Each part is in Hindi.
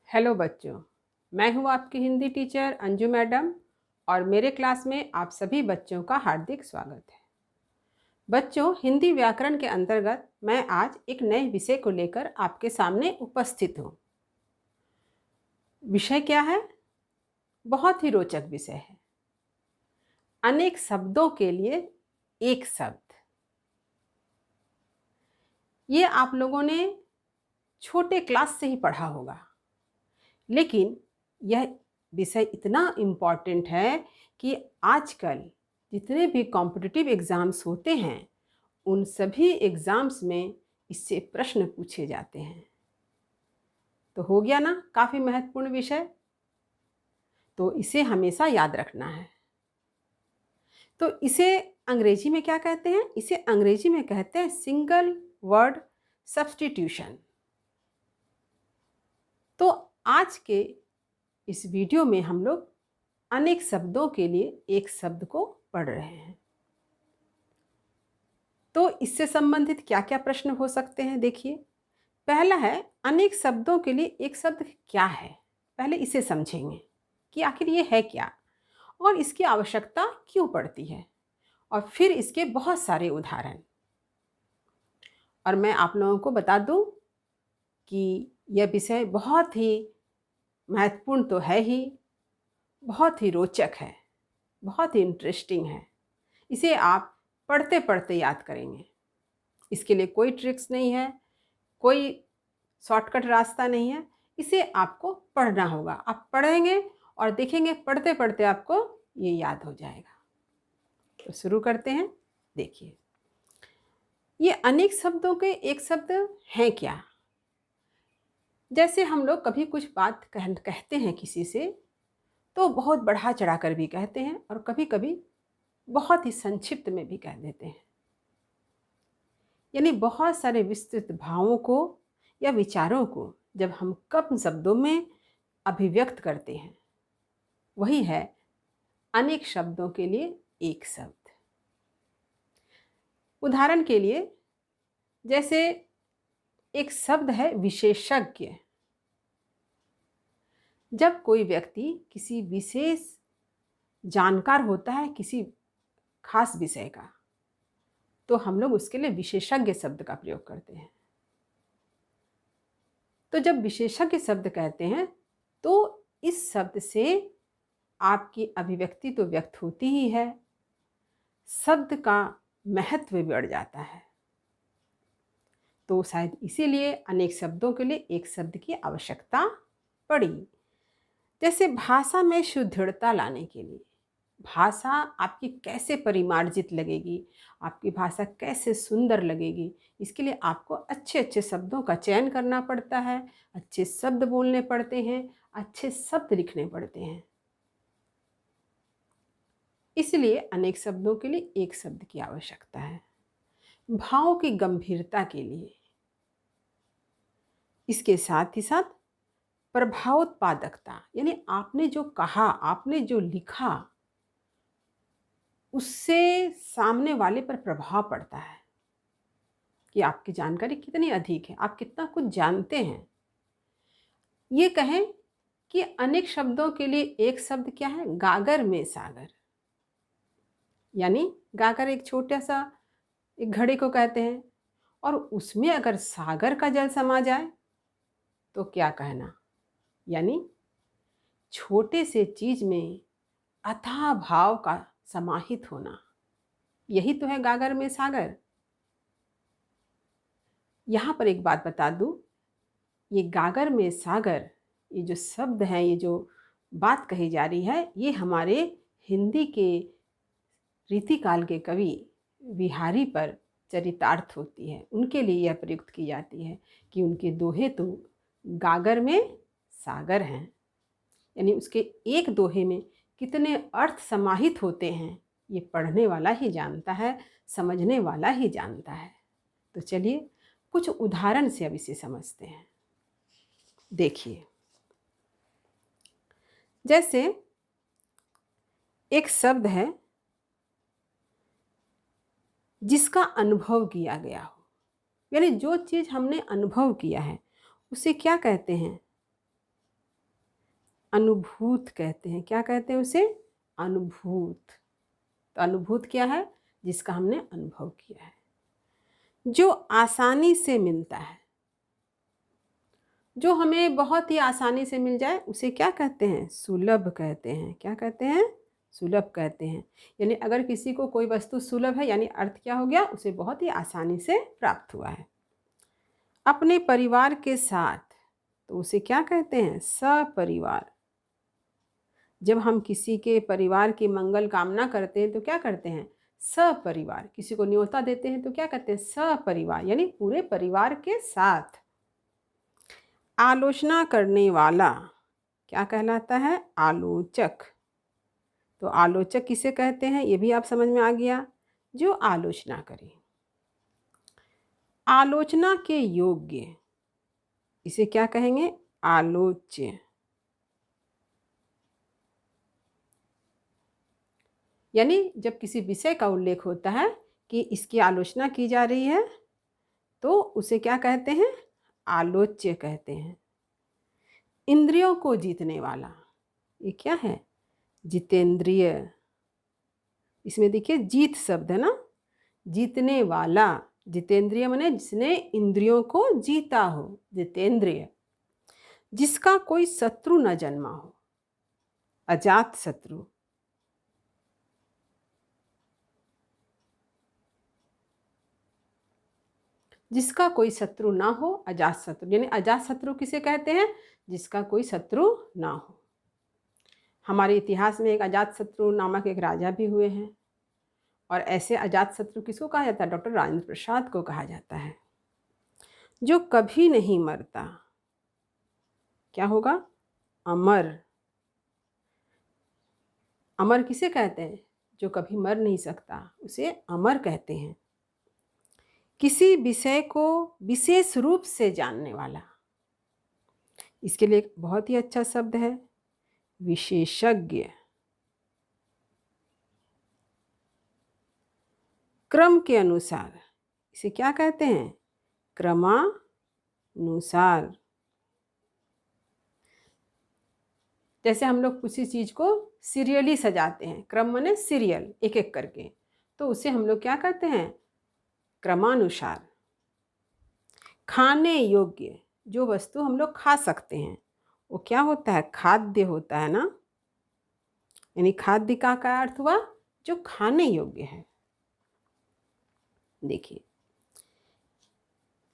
हेलो बच्चों, मैं हूँ आपकी हिंदी टीचर अंजू मैडम और मेरे क्लास में आप सभी बच्चों का हार्दिक स्वागत है। बच्चों, हिंदी व्याकरण के अंतर्गत मैं आज एक नए विषय को लेकर आपके सामने उपस्थित हूँ। विषय क्या है? बहुत ही रोचक विषय है। अनेक शब्दों के लिए एक शब्द। ये आप लोगों ने छोटे क्लास से ही पढ़ा होगा, लेकिन यह विषय इतना इम्पॉर्टेंट है कि आजकल जितने भी कॉम्पिटिटिव एग्ज़ाम्स होते हैं उन सभी एग्ज़ाम्स में इससे प्रश्न पूछे जाते हैं। तो हो गया ना काफ़ी महत्वपूर्ण विषय, तो इसे हमेशा याद रखना है। तो इसे अंग्रेजी में क्या कहते हैं? इसे अंग्रेजी में कहते हैं सिंगल वर्ड सब्स्टिट्यूशन। तो आज के इस वीडियो में हम लोग अनेक शब्दों के लिए एक शब्द को पढ़ रहे हैं। तो इससे संबंधित क्या क्या प्रश्न हो सकते हैं? देखिए, पहला है अनेक शब्दों के लिए एक शब्द क्या है। पहले इसे समझेंगे कि आखिर ये है क्या और इसकी आवश्यकता क्यों पड़ती है, और फिर इसके बहुत सारे उदाहरण। और मैं आप लोगों को बता दूं कि यह विषय बहुत ही महत्वपूर्ण तो है ही, बहुत ही रोचक है, बहुत ही इंटरेस्टिंग है। इसे आप पढ़ते पढ़ते याद करेंगे। इसके लिए कोई ट्रिक्स नहीं है, कोई शॉर्टकट रास्ता नहीं है। इसे आपको पढ़ना होगा। आप पढ़ेंगे और देखेंगे, पढ़ते पढ़ते आपको ये याद हो जाएगा। तो शुरू करते हैं। देखिए, ये अनेक शब्दों के एक शब्द हैं क्या? जैसे हम लोग कभी कुछ बात कहते हैं किसी से, तो बहुत बढ़ा चढ़ा कर भी कहते हैं और कभी कभी बहुत ही संक्षिप्त में भी कह देते हैं। यानी बहुत सारे विस्तृत भावों को या विचारों को जब हम कम शब्दों में अभिव्यक्त करते हैं, वही है अनेक शब्दों के लिए एक शब्द। उदाहरण के लिए, जैसे एक शब्द है विशेषज्ञ। जब कोई व्यक्ति किसी विशेष जानकार होता है किसी खास विषय का, तो हम लोग उसके लिए विशेषज्ञ शब्द का प्रयोग करते हैं। तो जब विशेषज्ञ शब्द कहते हैं तो इस शब्द से आपकी अभिव्यक्ति तो व्यक्त होती ही है, शब्द का महत्व बढ़ जाता है। तो शायद इसीलिए अनेक शब्दों के लिए एक शब्द की आवश्यकता पड़ी। जैसे भाषा में सुदृढ़ता लाने के लिए, भाषा आपकी कैसे परिमार्जित लगेगी, आपकी भाषा कैसे सुंदर लगेगी, इसके लिए आपको अच्छे अच्छे शब्दों का चयन करना पड़ता है, अच्छे शब्द बोलने पड़ते हैं, अच्छे शब्द लिखने पड़ते हैं। इसलिए अनेक शब्दों के लिए एक शब्द की आवश्यकता है। भाव की गंभीरता के लिए, इसके साथ ही साथ प्रभावोत्पादकता, यानी आपने जो कहा, आपने जो लिखा, उससे सामने वाले पर प्रभाव पड़ता है कि आपकी जानकारी कितनी अधिक है, आप कितना कुछ जानते हैं। ये कहें कि अनेक शब्दों के लिए एक शब्द क्या है? गागर में सागर। यानी गागर एक छोटा सा एक घड़े को कहते हैं, और उसमें अगर सागर का जल समा जाए तो क्या कहना। यानी छोटे से चीज में अथाह भाव का समाहित होना, यही तो है गागर में सागर। यहाँ पर एक बात बता दूं, ये गागर में सागर, ये जो शब्द हैं, ये जो बात कही जा रही है, ये हमारे हिंदी के रीतिकाल के कवि बिहारी पर चरितार्थ होती है। उनके लिए यह प्रयुक्त की जाती है कि उनके दोहे तो गागर में सागर हैं। यानी उसके एक दोहे में कितने अर्थ समाहित होते हैं, ये पढ़ने वाला ही जानता है, समझने वाला ही जानता है। तो चलिए कुछ उदाहरण से अब इसे समझते हैं। देखिए, जैसे एक शब्द है जिसका अनुभव किया गया हो, यानी जो चीज़ हमने अनुभव किया है उसे क्या कहते हैं? अनुभूत कहते हैं। क्या कहते हैं उसे? अनुभूत। तो अनुभूत क्या है? जिसका हमने अनुभव किया है, जो आसानी से मिलता है, जो हमें बहुत ही आसानी से मिल जाए उसे क्या कहते हैं? सुलभ कहते हैं। क्या कहते हैं? सुलभ कहते हैं। यानी अगर किसी को कोई वस्तु सुलभ है, यानी अर्थ क्या हो गया? उसे बहुत ही आसानी से प्राप्त हुआ है। अपने परिवार के साथ, तो उसे क्या कहते हैं? सपरिवार। जब हम किसी के परिवार की मंगल कामना करते हैं तो क्या करते हैं? सपरिवार। किसी को न्योता देते हैं तो क्या कहते हैं? सपरिवार, यानी पूरे परिवार के साथ। आलोचना करने वाला क्या कहलाता है? आलोचक। तो आलोचक किसे कहते हैं? ये भी आप समझ में आ गया, जो आलोचना करे। आलोचना के योग्य, इसे क्या कहेंगे? आलोच्य। यानी जब किसी विषय का उल्लेख होता है कि इसकी आलोचना की जा रही है तो उसे क्या कहते हैं? आलोच्य कहते हैं। इंद्रियों को जीतने वाला, ये क्या है? जितेंद्रिय। इसमें देखिए जीत शब्द है ना, जीतने वाला। जितेंद्रिय माने जिसने इंद्रियों को जीता हो, जितेंद्रिय। जिसका कोई शत्रु न जन्मा हो, अजात शत्रु। जिसका कोई शत्रु ना हो, अजात शत्रु। यानी अजात शत्रु किसे कहते हैं? जिसका कोई शत्रु ना हो। हमारे इतिहास में एक अजात शत्रु नामक एक राजा भी हुए हैं, और ऐसे अजात शत्रु किसको कहा जाता है? डॉक्टर राजेंद्र प्रसाद को कहा जाता है। जो कभी नहीं मरता, क्या होगा? अमर। अमर किसे कहते हैं? जो कभी मर नहीं सकता, उसे अमर कहते हैं। किसी विषय को विशेष रूप से जानने वाला, इसके लिए एक बहुत ही अच्छा शब्द है, विशेषज्ञ। क्रम के अनुसार, इसे क्या कहते हैं? क्रमानुसार। जैसे हम लोग किसी चीज को सीरियली सजाते हैं, क्रम माने सीरियल, एक एक करके, तो उसे हम लोग क्या कहते हैं? क्रमानुसार। खाने योग्य, जो वस्तु हम लोग खा सकते हैं वो क्या होता है? खाद्य होता है ना। यानी खाद्य का क्या अर्थ हुआ? जो खाने योग्य है। देखिए,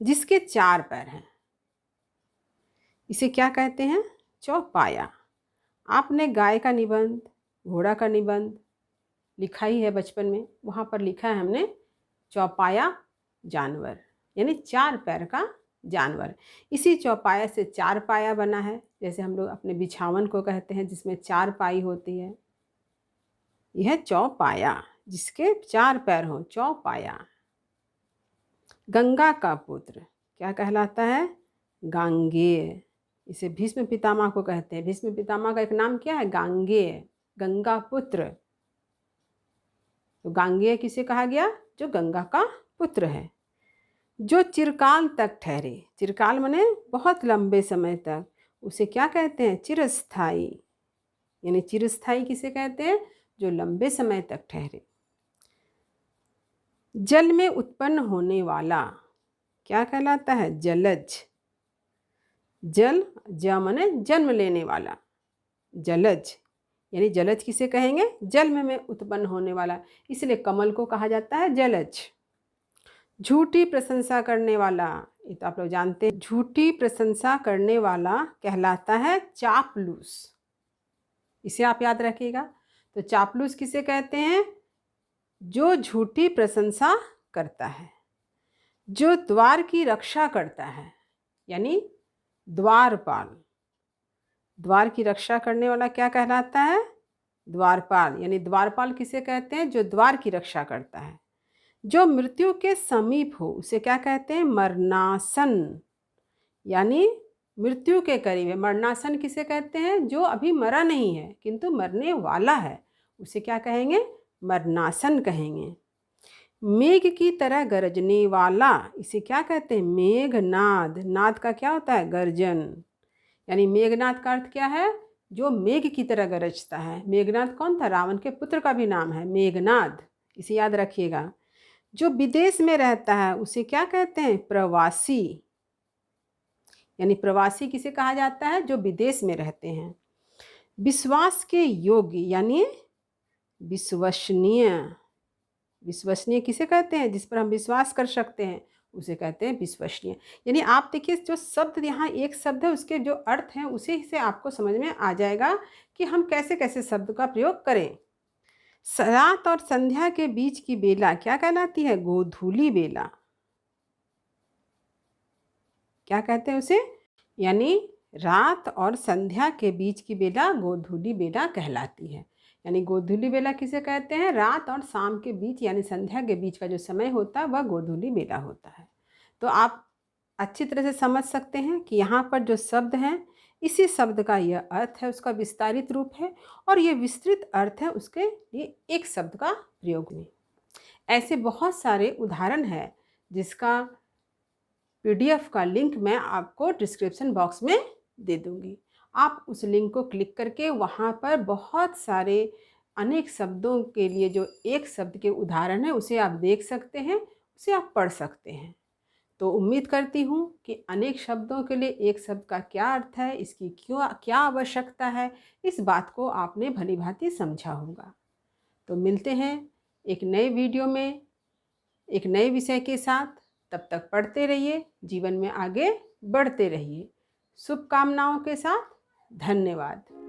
जिसके 4 पैर हैं, इसे क्या कहते हैं? चौपाया। आपने गाय का निबंध, घोड़ा का निबंध लिखा ही है बचपन में, वहाँ पर लिखा है हमने चौपाया जानवर, यानी 4 पैर का जानवर। इसी चौपाया से 4 पाया बना है। जैसे हम लोग अपने बिछावन को कहते हैं जिसमें 4 पाई होती है, यह चौपाया, जिसके 4 पैर हों, चौपाया। गंगा का पुत्र क्या कहलाता है? गांगेय। इसे भीष्म पितामह को कहते हैं। भीष्म पितामह का एक नाम क्या है? गांगेय, गंगा पुत्र। तो गांगेय किसे कहा गया? जो गंगा का पुत्र है। जो चिरकाल तक ठहरे, चिरकाल माने बहुत लंबे समय तक, उसे क्या कहते हैं? चिरस्थायी। यानी चिरस्थायी किसे कहते हैं? जो लंबे समय तक ठहरे। जल में उत्पन्न होने वाला क्या कहलाता है? जलज। जल, ज माने जन्म लेने वाला, जलज। यानी जलज किसे कहेंगे? जल में उत्पन्न होने वाला, इसलिए कमल को कहा जाता है जलज। झूठी प्रशंसा करने वाला, ये तो आप लोग जानते हैं, झूठी प्रशंसा करने वाला कहलाता है चापलूस। इसे आप याद रखिएगा। तो चापलूस किसे कहते हैं? जो झूठी प्रशंसा करता है। जो द्वार की रक्षा करता है, यानी द्वारपाल। द्वार की रक्षा करने वाला क्या कहलाता है? द्वारपाल। यानी द्वारपाल किसे कहते हैं? जो द्वार की रक्षा करता है। जो मृत्यु के समीप हो, उसे क्या कहते हैं? मरणासन। यानी मृत्यु के करीब है। मरणासन किसे कहते हैं? जो अभी मरा नहीं है किंतु मरने वाला है, उसे क्या कहेंगे? मरणासन कहेंगे। मेघ की तरह गरजने वाला, इसे क्या कहते हैं? मेघनाद। नाद का क्या होता है? गर्जन। यानी मेघनाद का अर्थ क्या है? जो मेघ की तरह गरजता है। मेघनाद कौन था? रावण के पुत्र का भी नाम है मेघनाद, इसे याद रखिएगा। जो विदेश में रहता है उसे क्या कहते हैं? प्रवासी। यानी प्रवासी किसे कहा जाता है? जो विदेश में रहते हैं। विश्वास के योग्य यानी विश्वसनीय। विश्वसनीय किसे कहते हैं? जिस पर हम विश्वास कर सकते हैं उसे कहते हैं विश्वसनीय। यानी आप देखिए, जो शब्द यहाँ एक शब्द है उसके जो अर्थ हैं उसी से आपको समझ में आ जाएगा कि हम कैसे कैसे शब्द का प्रयोग करें। रात और संध्या के बीच की बेला क्या कहलाती है? गोधूली बेला। क्या कहते हैं उसे? यानी रात और संध्या के बीच की बेला गोधूली बेला कहलाती है। यानी गोधूली बेला किसे कहते हैं? रात और शाम के बीच यानी संध्या के बीच का जो समय होता है वह गोधूली बेला होता है। तो आप अच्छी तरह से समझ सकते हैं कि यहाँ पर जो शब्द हैं, इसी शब्द का यह अर्थ है, उसका विस्तारित रूप है, और ये विस्तृत अर्थ है उसके लिए एक शब्द का प्रयोग में। ऐसे बहुत सारे उदाहरण हैं जिसका पीडीएफ का लिंक मैं आपको डिस्क्रिप्शन बॉक्स में दे दूँगी। आप उस लिंक को क्लिक करके वहाँ पर बहुत सारे अनेक शब्दों के लिए जो एक शब्द के उदाहरण हैं उसे आप देख सकते हैं, उसे आप पढ़ सकते हैं। तो उम्मीद करती हूँ कि अनेक शब्दों के लिए एक शब्द का क्या अर्थ है, इसकी क्या आवश्यकता है, इस बात को आपने भली-भांति समझा होगा। तो मिलते हैं एक नए वीडियो में, एक नए विषय के साथ। तब तक पढ़ते रहिए, जीवन में आगे बढ़ते रहिए। शुभकामनाओं के साथ धन्यवाद।